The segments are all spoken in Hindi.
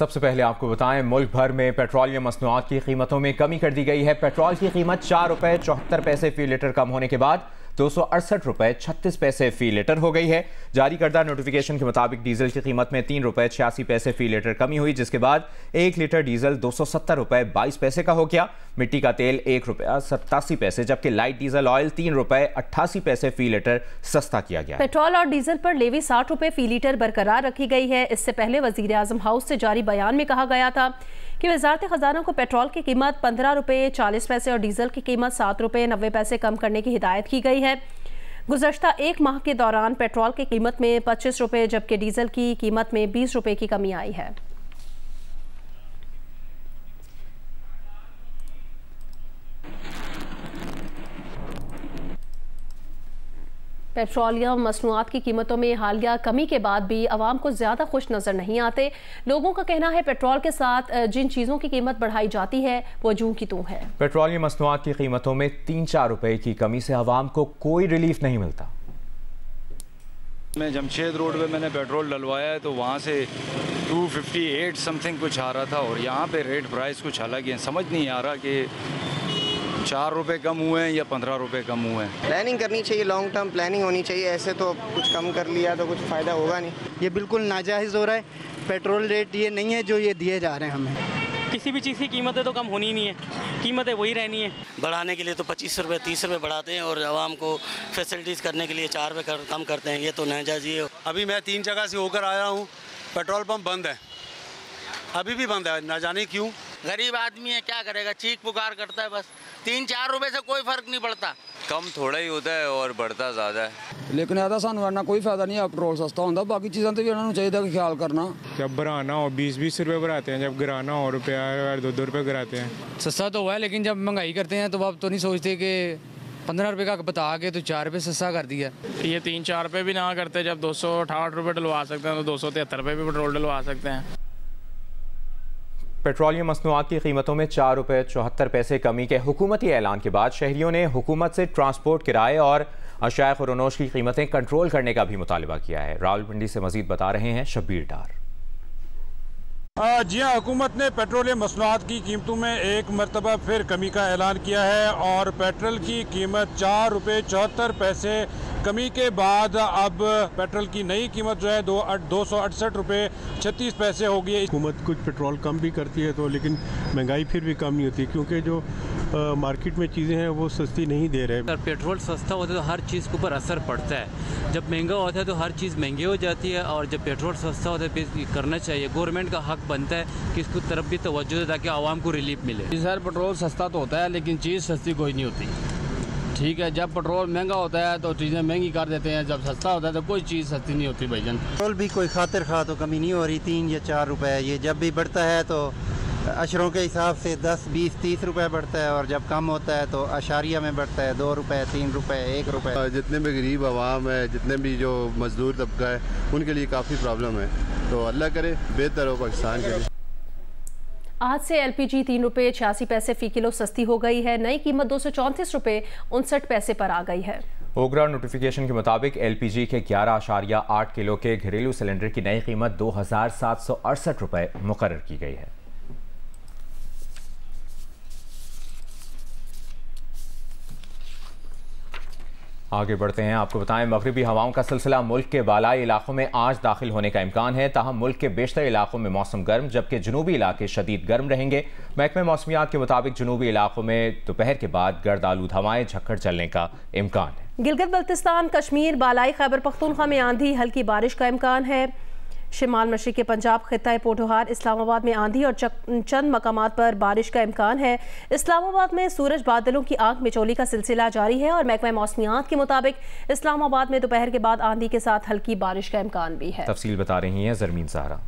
सबसे पहले आपको बताएं, मुल्क भर में पेट्रोलियम मसनूआत की कीमतों में कमी कर दी गई है। पेट्रोल की कीमत 4 रुपये 74 पैसे फी लीटर कम होने के बाद 268 रुपये 36 पैसे फी लीटर हो गई है। जारी करदा नोटिफिकेशन के मुताबिक डीजल की कीमत में 3 रुपये 86 पैसे फी लीटर कमी हुई, जिसके बाद 1 लीटर डीजल 270 रुपये 22 पैसे का हो गया। मिट्टी का तेल 1 रुपया 87 पैसे, जबकि लाइट डीजल ऑयल 3 रुपये 88 पैसे फी लीटर सस्ता किया गया। पेट्रोल और डीजल पर लेवी 60 रुपये फी लीटर बरकरार रखी गई है। इससे पहले वजीर आजम हाउस से जारी बयान में कहा गया था कि वजारत खजाना को पेट्रोल की कीमत 15 रुपये 40 पैसे और डीजल की कीमत 7 रुपये 90 पैसे कम करने की हिदायत की गई है। गुज़श्ता एक माह के दौरान पेट्रोल की कीमत में 25 रुपये जबकि डीजल की कीमत में 20 रुपये की कमी आई है। पेट्रोलियम मसनूआत की कीमतों में हालिया कमी के बाद भी आवाम को ज़्यादा खुश नज़र नहीं आते। लोगों का कहना है पेट्रोल के साथ जिन चीज़ों की कीमत बढ़ाई जाती है वो जूं की तूं है। पेट्रोलियम मसनूआत की कीमतों में 3-4 रुपए की कमी से आवाम को कोई रिलीफ नहीं मिलता। मैं जमशेद रोड पे मैंने पेट्रोल डलवाया है तो वहाँ से 258 समथिंग कुछ आ रहा था और यहाँ पे रेट प्राइस कुछ अलग है। समझ नहीं आ रहा कि 4 रुपये कम हुए हैं या 15 रुपये कम हुए हैं। प्लानिंग करनी चाहिए, लॉन्ग टर्म प्लानिंग होनी चाहिए। ऐसे तो कुछ कम कर लिया तो कुछ फ़ायदा होगा नहीं। ये बिल्कुल नाजायज़ हो रहा है। पेट्रोल रेट ये नहीं है जो ये दिए जा रहे हैं हमें। किसी भी चीज़ की कीमतें तो कम होनी ही नहीं है, कीमतें वही रहनी है। बढ़ाने के लिए तो 25 रुपये 30 रुपये बढ़ाते हैं और आवाम को फैसिलिटीज़ करने के लिए 4 रुपये कम करते हैं। ये तो नाजायज़ ही है। अभी मैं 3 जगह से होकर आया हूँ, पेट्रोल पंप बंद है, अभी भी बंद है, ना जाने क्यों। गरीब आदमी है, क्या करेगा, चीख पुकार करता है बस। 3-4 रुपए से कोई फर्क नहीं पड़ता। कम थोड़ा ही होता है और बढ़ता ज़्यादा है। लेकिन ऐसा सानू वरना कोई फायदा नहीं है। पेट्रोल सस्ता होता, बाकी चीज़ों तो भी उन्होंने चाहिए कि ख्याल करना। जब भराना हो 20-20 रुपये भराते हैं, जब गिराना हो रुपया 2-2 रुपये गिराते हैं। सस्ता तो हुआ है, लेकिन जब महंगाई करते हैं तो अब तो नहीं सोचते कि 15 रुपये का बता के तो 4 रुपये सस्ता कर दिया। ये 3-4 रुपये भी ना करते, जब 268 रुपये डलवा सकते हैं तो 273 रुपये भी पेट्रोल डलवा सकते हैं। पेट्रोलियम मसनूआत की कीमतों में 4 रुपये 74 पैसे कमी के हुकूमती ऐलान के बाद शहरियों ने हुकूमत से ट्रांसपोर्ट किराए और अशाया खुरोनोश की कीमतें कंट्रोल करने का भी मुतालबा किया है। रावलपिंडी से मजीद बता रहे हैं शब्बीर डार। जी हाँ, हुकूमत ने पेट्रोलियम मसनूआत की कीमतों में एक मरतबा फिर कमी का ऐलान किया है और पेट्रोल की कीमत 4 रुपये 74 पैसे कमी के बाद अब पेट्रोल की नई कीमत जो है 268 रुपये 36 पैसे हो गई है। हुकूमत कुछ पेट्रोल कम भी करती है तो, लेकिन महंगाई फिर भी कम नहीं होती क्योंकि जो मार्केट में चीज़ें हैं वो सस्ती नहीं दे रहे। अगर पेट्रोल सस्ता होता है तो हर चीज़ के ऊपर असर पड़ता है। जब महंगा होता है तो हर चीज़ महंगी हो जाती है और जब पेट्रोल सस्ता होता है करना चाहिए। गवर्नमेंट का हक बनता है कि इसको तरफ भी तवज्जो दे ताकि आवाम को रिलीफ मिले। सर पेट्रोल सस्ता तो होता है लेकिन चीज़ सस्ती कोई नहीं होती। ठीक है, जब पेट्रोल महंगा होता है तो चीज़ें महंगी कर देते हैं, जब सस्ता होता है तो कोई चीज़ सस्ती नहीं होती भाईजान। पेट्रोल भी कोई खातिर खा तो कमी नहीं हो रही, 3 या 4 रुपए। ये जब भी बढ़ता है तो अशरों के हिसाब से 10, 20, 30 रुपए बढ़ता है और जब कम होता है तो अशारिया में बढ़ता है 2 रुपए 3 रुपए 1 रुपए। जितने भी गरीब आवाम है, जितने भी जो मजदूर तबका है, उनके लिए काफ़ी प्रॉब्लम है। तो अल्लाह करे बेहतर हो पाकिस्तान के लिए। आज से LPG 3 रुपये 86 पैसे फ़ी किलो सस्ती हो गई है। नई कीमत 234 रुपये 59 पैसे पर आ गई है। ओगरा नोटिफिकेशन के मुताबिक LPG के 11.8 किलो के घरेलू सिलेंडर की नई कीमत 2768 रुपये मुकर्रर की गई है। आगे बढ़ते हैं, आपको बताएं मगरिबी हवाओं का सिलसिला मुल्क के बालाई इलाकों में आज दाखिल होने का इम्कान है। ताहम मुल्क के बेशतर इलाकों में मौसम गर्म जबकि जनूबी इलाके शदीद गर्म रहेंगे। महकमे मौसमियात के मुताबिक जनूबी इलाकों में दोपहर के बाद गर्द आलूद हवाएं झक्कड़ चलने का इम्कान है। गिलगित बल्तिस्तान, कश्मीर, बालाई खैबर पख्तूनख्वा में आंधी हल्की बारिश का इम्कान है। शिमाल मशरिक़ी पंजाब, खित्ता पोठोहार, इस्लामाबाद में आंधी और चंद मकामात पर बारिश का इम्कान है। इस्लामाबाद में सूरज बादलों की आंख मिचौली का सिलसिला जारी है और महकमा मौसमियात के मुताबिक इस्लामाबाद में दोपहर के बाद आंधी के साथ हल्की बारिश का इम्कान भी है। तफसील बता रही हैं जरमीन सहारा।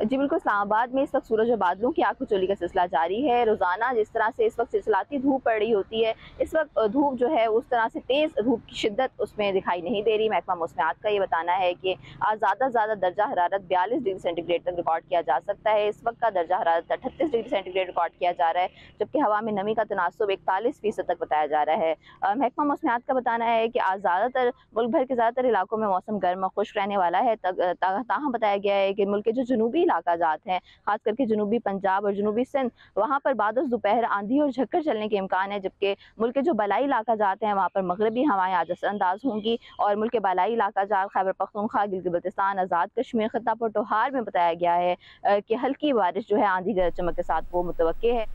जी बिल्कुल, इस्लामाबाद में इस वक्त सूरज और बादलों की आग चोली का सिलसिला जारी है। रोज़ाना जिस तरह से इस वक्त चिलचिलाती धूप पड़ रही होती है, इस वक्त धूप जो है उस तरह से तेज़ धूप की शिद्दत उसमें दिखाई नहीं दे रही। महकमा मौसमियात का ये बताना है कि आज ज़्यादा से ज़्यादा दर्जा हरारत 42 डिग्री सेंटीग्रेड तक रिकॉर्ड किया जा सकता है। इस वक्त का दर्जा हरारत 38 डिग्री सेंटीग्रेड रिकॉर्ड किया जा रहा है, जबकि हवा में नमी का तनासुब 41% तक बताया जा रहा है। महकमा मौसमियात का बताना है कि आज ज़्यादातर मुल्क भर के ज़्यादातर इलाकों में मौसम गर्म और खुश्क रहने वाला है। ताहम बताया गया है कि मुल्क के जो जनूबी इलाका जात हैं, खास करके जनूबी पंजाब और जनूबी सिंध, वहाँ पर बाद दोपहर आंधी और झक्कर चलने के इम्कान है, जबकि मुल्क के जो बलाई इलाका जाते हैं वहाँ पर मगरबी हवाएं आज असरअंदाज होंगी। और मुल्क के बलाई इलाका जात खैबर पख्तूनख्वा, गिलगित बल्तिस्तान, आज़ाद कश्मीर, खित्ता पोठोहार में बताया गया है कि हल्की बारिश जो है आंधी गरज चमक के साथ वो मुतवक्के है।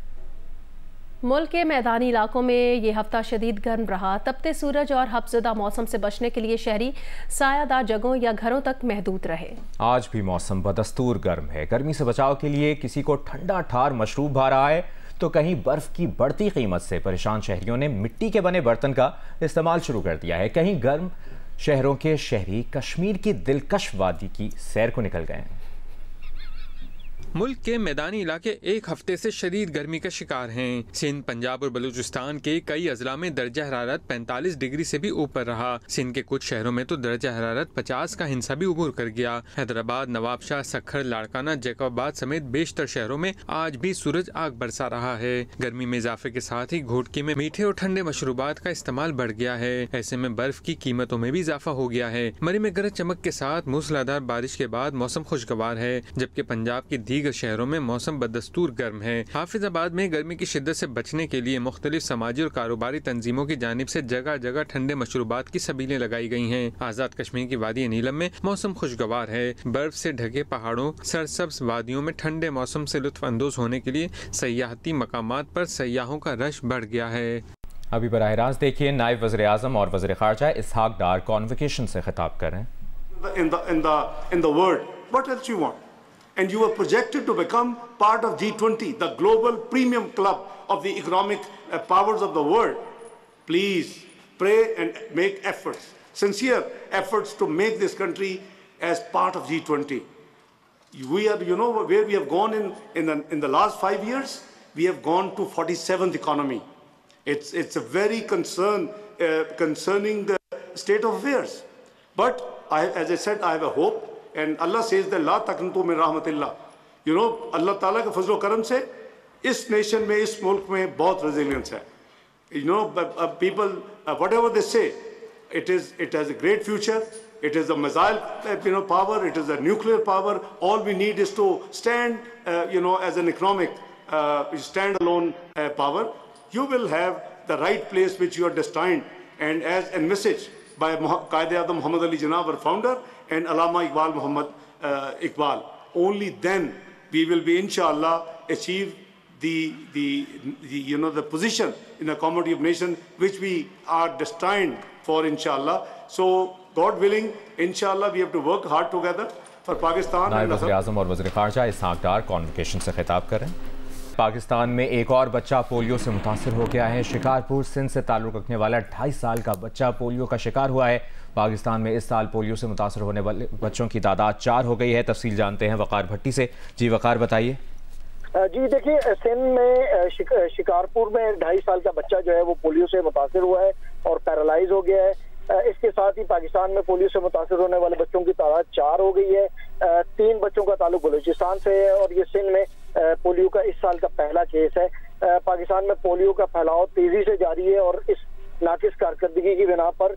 मुल्क के मैदानी इलाकों में ये हफ्ता शदीद गर्म रहा। तपते सूरज और हफ्ज़दा मौसम से बचने के लिए शहरी सायादार जगहों या घरों तक महदूद रहे। आज भी मौसम बदस्तूर गर्म है। गर्मी से बचाव के लिए किसी को ठंडा ठार मशरूब भा रहा है, तो कहीं बर्फ की बढ़ती कीमत से परेशान शहरियों ने मिट्टी के बने बर्तन का इस्तेमाल शुरू कर दिया है। कहीं गर्म शहरों के शहरी कश्मीर की दिलकश वादी की सैर को निकल गए हैं। मुल्क के मैदानी इलाके एक हफ्ते से शदीद गर्मी का शिकार हैं। सिंध, पंजाब और बलूचिस्तान के कई अजला में दर्जा हरारत 45 डिग्री से भी ऊपर रहा। सिंध के कुछ शहरों में तो दर्जा हरारत 50 का हिंसा भी उबूर कर गया। हैदराबाद, नवाबशाह, सखर, लाड़काना, जैकबाबाद समेत बेशतर शहरों में आज भी सूरज आग बरसा रहा है। गर्मी में इजाफे के साथ ही घोटकी में मीठे और ठंडे मशरूबात का इस्तेमाल बढ़ गया है। ऐसे में बर्फ की कीमतों में भी इजाफा हो गया है। मरी में गरज चमक के साथ मूसलाधार बारिश के बाद मौसम खुशगवार है, जबकि पंजाब की दीगर शहरों में मौसम बदस्तूर गर्म है। हाफिजाबाद में गर्मी की शिद्दत से बचने के लिए मुख्तलिफ समाजी और कारोबारी तंजीमों की जानिब से जगह जगह ठंडे मशरूबात की सबीलें लगाई गई हैं। आज़ाद कश्मीर की वादी नीलम में मौसम खुशगवार है। बर्फ से ढके पहाड़ों, सरसब्ज वादियों में ठंडे मौसम से लुत्फ अंदोज होने के लिए सयाहती मकामात पर सयाहों का रश बढ़ गया है। अभी बराह रास्त देखिए नायब वज़ीर आज़म और वज़ीर ख़ारजा इसहाक डार कॉन्वोकेशन से खिताब कर रहे हैं। And you were projected to become part of G20, the global premium club of the economic powers of the world. Please pray and make efforts, sincere efforts to make this country as part of G20. We are, you know, where we have gone in the last 5 years, we have gone to 47th economy. It's a very concerning the state of affairs. But as I said, I have a hope. And Allah says that la taqnatu min rahmatillah. You know, Allah Taala के फजलो करम से इस नेशन में, इस मुल्क में बहुत resilience है. You know, people, whatever they say, it has a great future. It is a missile, power. It is a nuclear power. All we need is to stand, as an economic, stand-alone power. You will have the right place which you are destined, and as envisaged by Qaid-e-Azam Muhammad Ali Jinnah, our founder, and Allama Iqbal Muhammad Iqbal. Only then we will be, inshallah, achieve the position in the community of nations which we are destined for, inshallah. So, God willing, inshallah, we have to work hard together for Pakistan. नायब वज़ीर आज़म और वज़ीर ख़ारजा इसहाक डार कॉन्वोकेशन से खिताब कर रहे हैं। पाकिस्तान में एक और बच्चा पोलियो से मुतासर हो गया है। शिकारपुर सिंध से ताल्लुक़ रखने वाला 2.5 साल का बच्चा पोलियो का शिकार हुआ है। पाकिस्तान में इस साल पोलियो से मुतासर होने वाले बच्चों की तादाद 4 हो गई है। तफसील जानते हैं वक़ार भट्टी से। जी वक़ार, बताइए। जी देखिए, सिंध में शिकारपुर में 2.5 साल का बच्चा जो है वो पोलियो से मुतासर हुआ है और पैरालाइज हो गया है। इसके साथ ही पाकिस्तान में पोलियो से मुतासर होने वाले बच्चों की तादाद 4 हो गई है। 3 बच्चों का ताल्लुक बलूचिस्तान से है और ये सिंध में पोलियो का इस साल का पहला केस है। पाकिस्तान में पोलियो का फैलाव तेजी से जारी है और इस नाकिस कारकर्दगी की बिना पर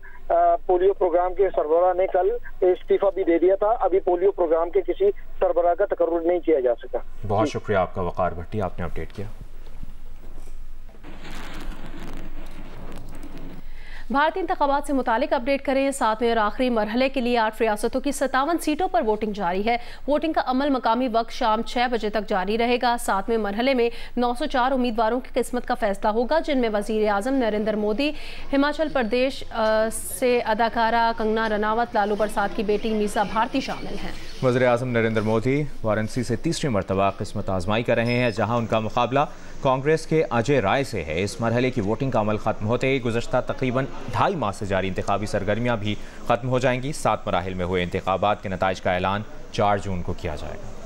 पोलियो प्रोग्राम के सरबराह ने कल इस्तीफा भी दे दिया था। अभी पोलियो प्रोग्राम के किसी सरबराह का तकर्रुर नहीं किया जा सका। बहुत शुक्रिया आपका वक़ार भट्टी, आपने अपडेट किया। भारतीय इंतखाबात से मुतालिक अपडेट करें। 7वें और आखिरी मरहले के लिए 8 रियासतों की 57 सीटों पर वोटिंग जारी है। वोटिंग का अमल मकामी वक्त शाम 6 बजे तक जारी रहेगा। 7वें मरहले में 904 उम्मीदवारों की किस्मत का फैसला होगा, जिनमें वज़ीर आज़म नरेंद्र मोदी, हिमाचल प्रदेश से अदाकारा कंगना रनावत, लालू प्रसाद की बेटी मीसा भारती शामिल हैं। वज़ीर आज़म नरेंद्र मोदी वाराणसी से तीसरी मरतबा किस्मत आजमाई कर रहे हैं, जहां उनका मुकाबला कांग्रेस के अजय राय से है। इस मरहले की वोटिंग का अमल खत्म होते ही गुज़श्ता तकरीबन 2.5 माह से जारी इंतखाबी सरगर्मियाँ भी खत्म हो जाएंगी। 7 मराहिल में हुए इंतखाबात के नताइज का ऐलान 4 जून को किया जाएगा।